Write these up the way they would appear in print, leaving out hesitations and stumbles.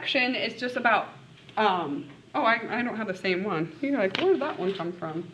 fraction is just about, oh, I don't have the same one. You're like, where did that one come from?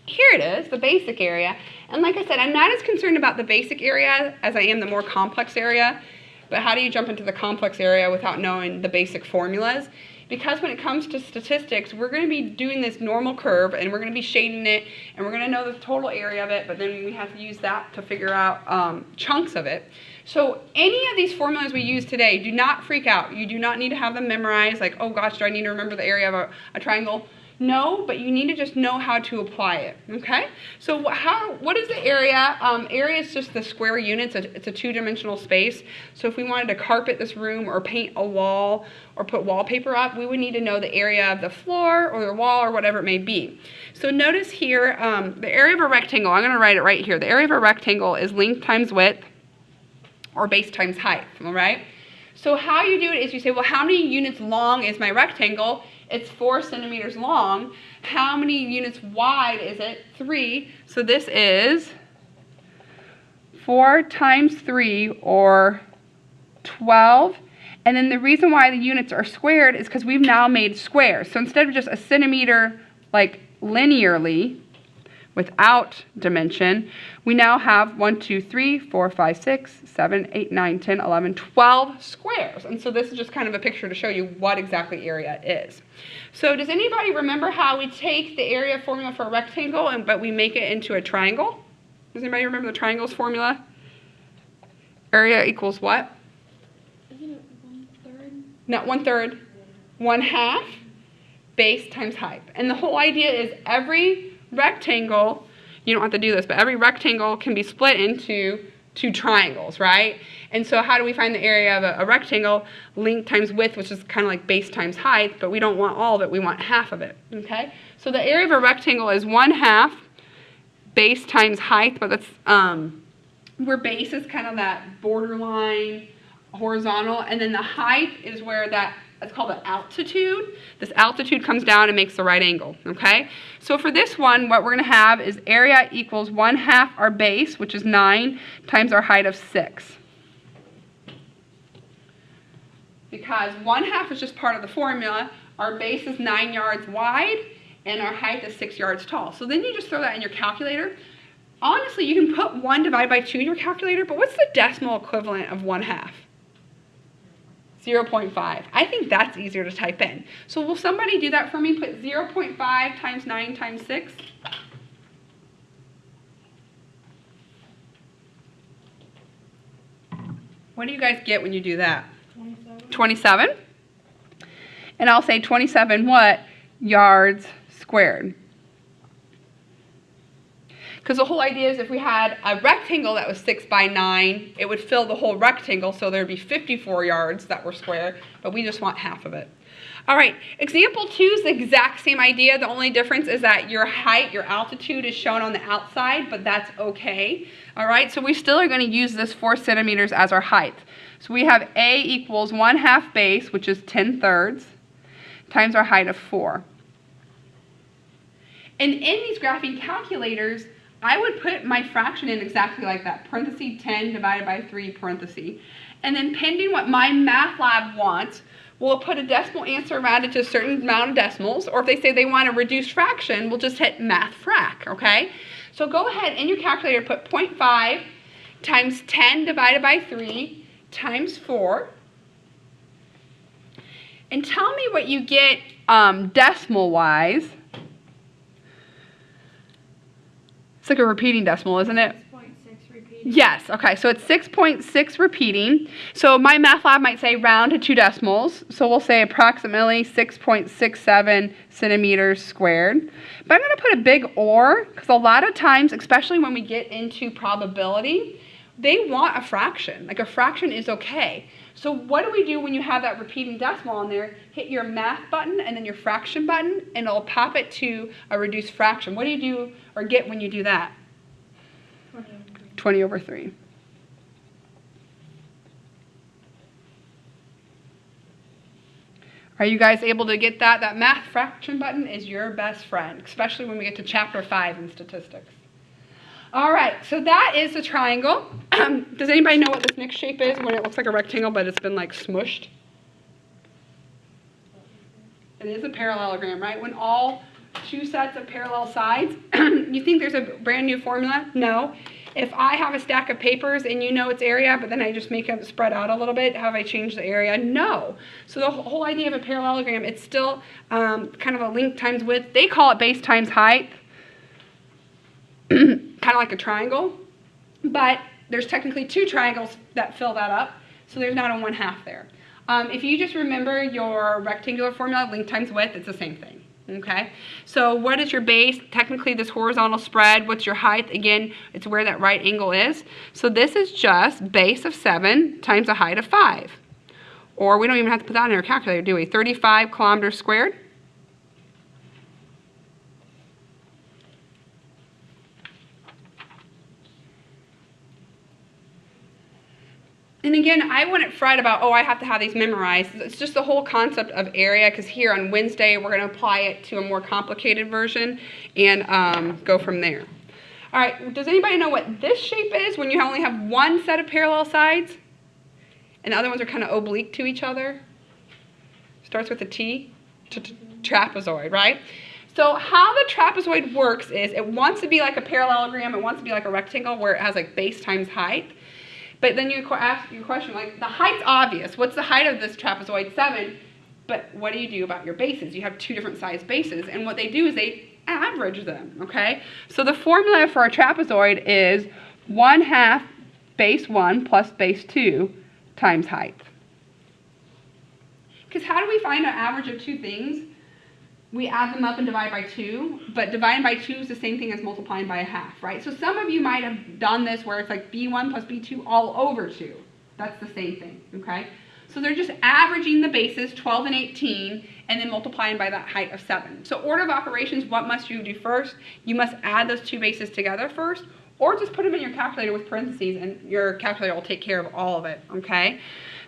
Here it is, the basic area. And like I said, I'm not as concerned about the basic area as I am the more complex area. But how do you jump into the complex area without knowing the basic formulas? Because when it comes to statistics, we're going to be doing this normal curve, and we're going to be shading it, and we're going to know the total area of it, but then we have to use that to figure out chunks of it. So any of these formulas we use today, do not freak out. You do not need to have them memorized, like, oh gosh, do I need to remember the area of a triangle? No, but you need to just know how to apply it, okay? So what is the area? Area is just the square units. It's a two-dimensional space. So if we wanted to carpet this room or paint a wall or put wallpaper up, we would need to know the area of the floor or the wall or whatever it may be. So notice here, the area of a rectangle, I'm going to write it right here. The area of a rectangle is length times width or base times height, all right? So how you do it is you say, well, how many units long is my rectangle? It's 4 centimeters long. How many units wide is it? 3. So this is 4 times 3, or 12. And then the reason why the units are squared is because we've now made squares. So instead of just a centimeter, like linearly, without dimension, we now have 1, 2, 3, 4, 5, 6, 7, 8, 9, 10, 11, 12 squares. And so this is just kind of a picture to show you what exactly area is. So does anybody remember how we take the area formula for a rectangle but we make it into a triangle? Does anybody remember the triangle's formula? Area equals what? Isn't it 1/3? Not 1/3. 1/2 base times height. And the whole idea is every rectangle, you don't have to do this, but every rectangle can be split into 2 triangles, right? And so how do we find the area of a rectangle? Length times width, which is kind of like base times height, but we don't want all of it, we want half of it, okay? So the area of a rectangle is 1/2 base times height, but that's, where base is kind of that borderline horizontal, and then the height is where it's called the altitude. This altitude comes down and makes the right angle, okay? So for this one, what we're going to have is area equals 1/2 our base, which is 9, times our height of 6. Because 1/2 is just part of the formula. Our base is 9 yards wide, and our height is 6 yards tall. So then you just throw that in your calculator. Honestly, you can put 1 divided by 2 in your calculator, but what's the decimal equivalent of 1/2? 0.5. I think that's easier to type in. So will somebody do that for me? Put 0.5 times 9 times 6. What do you guys get when you do that? 27. 27. And I'll say 27 what? Yards squared. Because the whole idea is if we had a rectangle that was 6 by 9, it would fill the whole rectangle, so there would be 54 yards that were square, but we just want half of it. All right, example 2 is the exact same idea. The only difference is that your height, your altitude is shown on the outside, but that's okay. All right, so we still are going to use this 4 centimeters as our height. So we have A equals 1/2 base, which is 10/3, times our height of 4. And in these graphing calculators, I would put my fraction in exactly like that, parenthesis 10 divided by 3 parenthesis. And then pending what my math lab wants, we'll put a decimal answer added to a certain amount of decimals, or if they say they want a reduced fraction, we'll just hit math frac, okay? So go ahead in your calculator, put 0.5 times 10 divided by 3 times 4. And tell me what you get decimal-wise. It's like a repeating decimal, isn't it? 6.6 repeating. Yes, okay, so it's 6.6 repeating. So my math lab might say round to 2 decimals. So we'll say approximately 6.67 centimeters squared. But I'm going to put a big or, because a lot of times, especially when we get into probability, they want a fraction. Like a fraction is okay. So what do we do when you have that repeating decimal on there? Hit your math button and then your fraction button, and it'll pop it to a reduced fraction. What do you do or get when you do that? 20 over 3. Are you guys able to get that? That math fraction button is your best friend, especially when we get to chapter 5 in statistics. All right, so that is a triangle. Does anybody know what this next shape is when it looks like a rectangle but it's been like smushed? It is a parallelogram, right? When all two sets of parallel sides, you think there's a brand new formula? No. If I have a stack of papers and you know its area, but then I just make it spread out a little bit, have I changed the area? No. So the whole idea of a parallelogram, it's still kind of a length times width. They call it base times height, kind of like a triangle, but there's technically two triangles that fill that up, so there's not a 1/2 there. If you just remember your rectangular formula, length times width, it's the same thing. Okay, so what is your base? Technically this horizontal spread. What's your height? Again, it's where that right angle is. So this is just base of 7 times a height of 5. Or we don't even have to put that in our calculator, do we? 35 kilometers squared. And again, I wouldn't fret about, oh, I have to have these memorized. It's just the whole concept of area, because here on Wednesday, we're going to apply it to a more complicated version and go from there. All right, does anybody know what this shape is when you only have one set of parallel sides and the other ones are kind of oblique to each other? Starts with a T, trapezoid, right? So how the trapezoid works is it wants to be like a parallelogram, it wants to be like a rectangle where it has like base times height. But then you ask your question, like, the height's obvious. What's the height of this trapezoid? 7. But what do you do about your bases? You have two different size bases. And what they do is they average them, okay? So the formula for a trapezoid is 1/2 base 1 plus base 2 times height. Because how do we find an average of two things? We add them up and divide by 2, but dividing by 2 is the same thing as multiplying by 1/2, right? So some of you might have done this where it's like B1 plus B2 all over 2. That's the same thing, okay? So they're just averaging the bases, 12 and 18, and then multiplying by that height of 7. So order of operations, what must you do first? You must add those two bases together first, or just put them in your calculator with parentheses, and your calculator will take care of all of it, okay?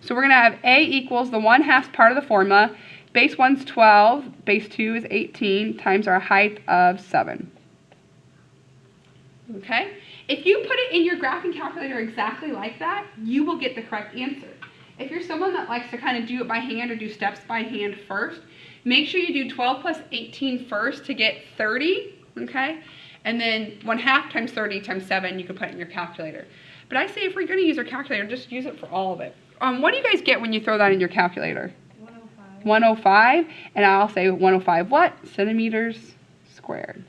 So we're going to have A equals the 1/2 part of the formula. Base 1's 12, base 2 is 18, times our height of 7. Okay? If you put it in your graphing calculator exactly like that, you will get the correct answer. If you're someone that likes to kind of do it by hand or do steps by hand first, make sure you do 12 plus 18 first to get 30, okay? And then 1/2 times 30 times 7 you can put in your calculator. But I say if we're going to use our calculator, just use it for all of it. What do you guys get when you throw that in your calculator? 105, and I'll say 105 what? Centimeters squared.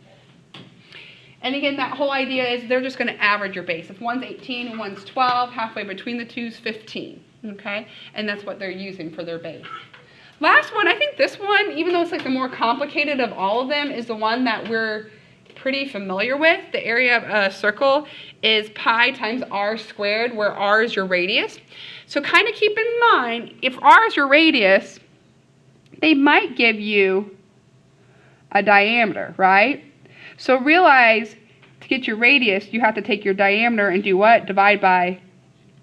And again, that whole idea is they're just going to average your base. If one's 18 and one's 12, halfway between the two is 15, okay? And that's what they're using for their base. Last one, I think this one, even though it's like the more complicated of all of them, is the one that we're pretty familiar with. The area of a circle is pi times r squared, where r is your radius. So kind of keep in mind, if r is your radius, they might give you a diameter, right? So realize to get your radius, you have to take your diameter and do what? Divide by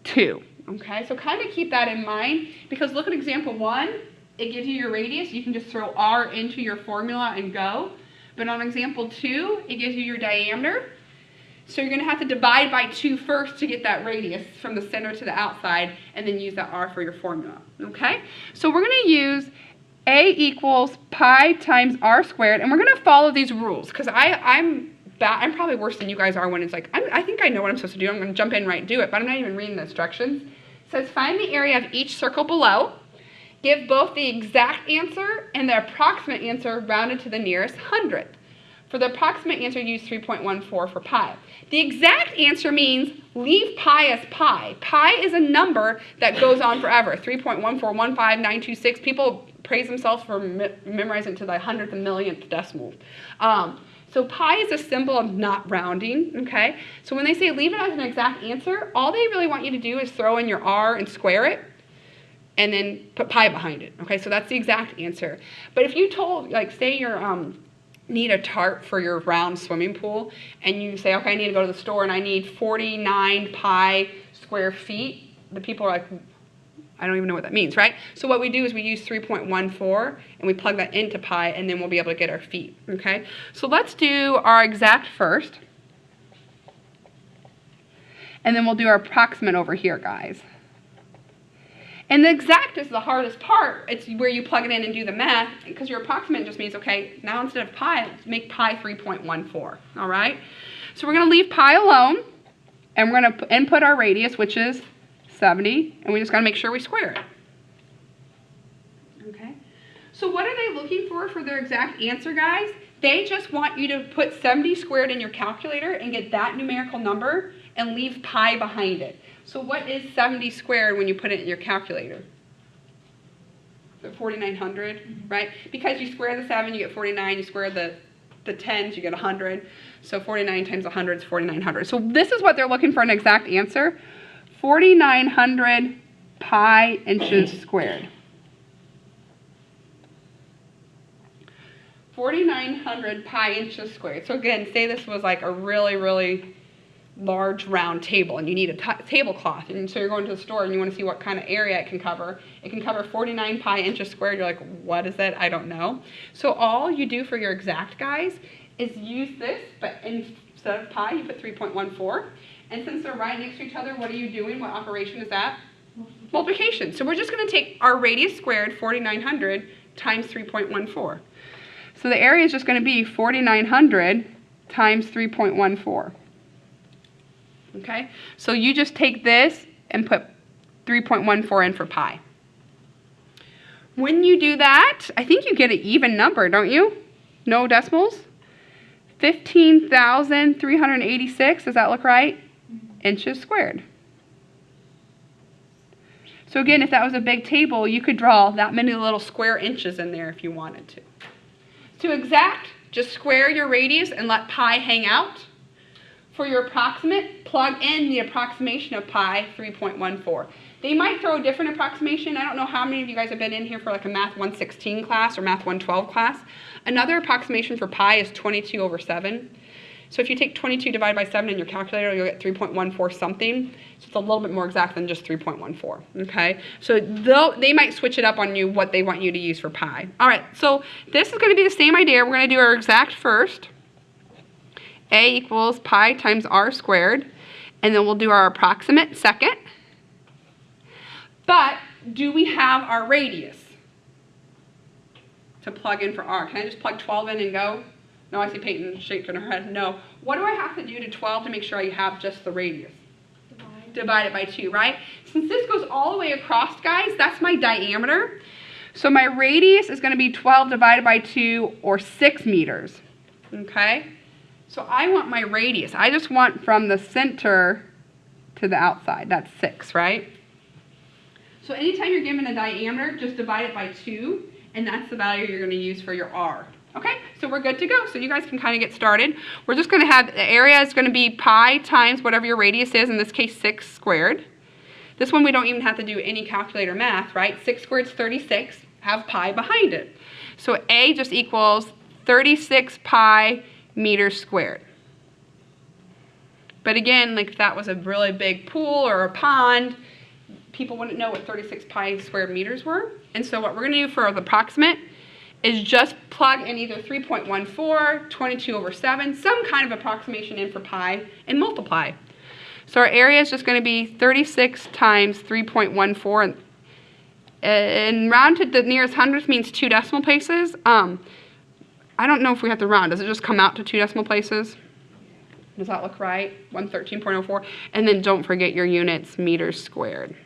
2. Okay, so kind of keep that in mind, because look at example 1. It gives you your radius. You can just throw r into your formula and go. But on example 2, it gives you your diameter. So you're going to have to divide by 2 first to get that radius from the center to the outside, and then use that r for your formula. Okay, so we're going to use A equals pi times r squared, and we're going to follow these rules, because I'm probably worse than you guys are when it's like, I think I know what I'm supposed to do. I'm going to jump in right and do it, but I'm not even reading the instructions. It says find the area of each circle below. Give both the exact answer and the approximate answer rounded to the nearest hundredth. For the approximate answer, use 3.14 for pi. The exact answer means leave pi as pi. Pi is a number that goes on forever. 3.1415926. People praise themselves for memorizing to the 100th and millionth decimal. So pi is a symbol of not rounding, okay? So when they say leave it as an exact answer, all they really want you to do is throw in your r and square it, and then put pi behind it, okay? So that's the exact answer. But if you told, like, say you're need a tarp for your round swimming pool, and you say, okay, I need to go to the store and I need 49 pi square feet, the people are like, I don't even know what that means, right? So what we do is we use 3.14 and we plug that into pi, and then we'll be able to get our feet, okay? So let's do our exact first, and then we'll do our approximate over here, guys. And the exact is the hardest part. It's where you plug it in and do the math, because your approximate just means, okay, now instead of pi, let's make pi 3.14, all right? So we're going to leave pi alone, and we're going to input our radius, which is 70, and we just got to make sure we square it. Okay? So what are they looking for their exact answer, guys? They just want you to put 70 squared in your calculator and get that numerical number and leave pi behind it. So what is 70 squared when you put it in your calculator? 4,900, right? Because you square the 7, you get 49. You square the 10s, you get 100. So 49 times 100 is 4,900. So this is what they're looking for, an exact answer. 4,900 pi inches squared. 4,900 pi inches squared. So again, say this was like a really, really large round table and you need a tablecloth, and so you're going to the store and you want to see what kind of area it can cover. It can cover 49 pi inches squared. You're like, what is that? I don't know. So all you do for your exact, guys, is use this, but instead of pi, you put 3.14. And since they're right next to each other, what are you doing? What operation is that? Multiplication. So we're just going to take our radius squared, 4,900, times 3.14. So the area is just going to be 4,900 times 3.14. Okay, so you just take this and put 3.14 in for pi. When you do that, I think you get an even number, don't you? No decimals? 15,386, does that look right? Inches squared. So again, if that was a big table, you could draw that many little square inches in there if you wanted to. To exact, just square your radius and let pi hang out. For your approximate, plug in the approximation of pi, 3.14. They might throw a different approximation. I don't know how many of you guys have been in here for like a Math 116 class or Math 112 class. Another approximation for pi is 22 over 7. So if you take 22 divided by 7 in your calculator, you'll get 3.14 something. So it's a little bit more exact than just 3.14, okay? So they might switch it up on you what they want you to use for pi. All right, so this is going to be the same idea. We're going to do our exact first. A equals pi times r squared, and then we'll do our approximate second. But do we have our radius to plug in for r? Can I just plug 12 in and go? No, I see Peyton shaking her head. No. What do I have to do to 12 to make sure I have just the radius? Divide it by 2, right? Since this goes all the way across, guys, that's my diameter. So my radius is going to be 12 divided by 2, or 6 meters, okay? So I want my radius. I just want from the center to the outside. That's 6, right? So anytime you're given a diameter, just divide it by 2, and that's the value you're going to use for your r. Okay, so we're good to go. So you guys can kind of get started. We're just going to have, the area is going to be pi times whatever your radius is, in this case 6 squared. This one we don't even have to do any calculator math, right? 6 squared is 36, have pi behind it. So A just equals 36 pi meters squared. But again, like if that was a really big pool or a pond, people wouldn't know what 36 pi squared meters were. And so what we're going to do for the approximate is just plug in either 3.14, 22 over 7, some kind of approximation in for pi, and multiply. So our area is just going to be 36 times 3.14, and round to the nearest hundredth means 2 decimal places. I don't know if we have to round. Does it just come out to 2 decimal places? Does that look right? 113.04. And then don't forget your units, meters squared.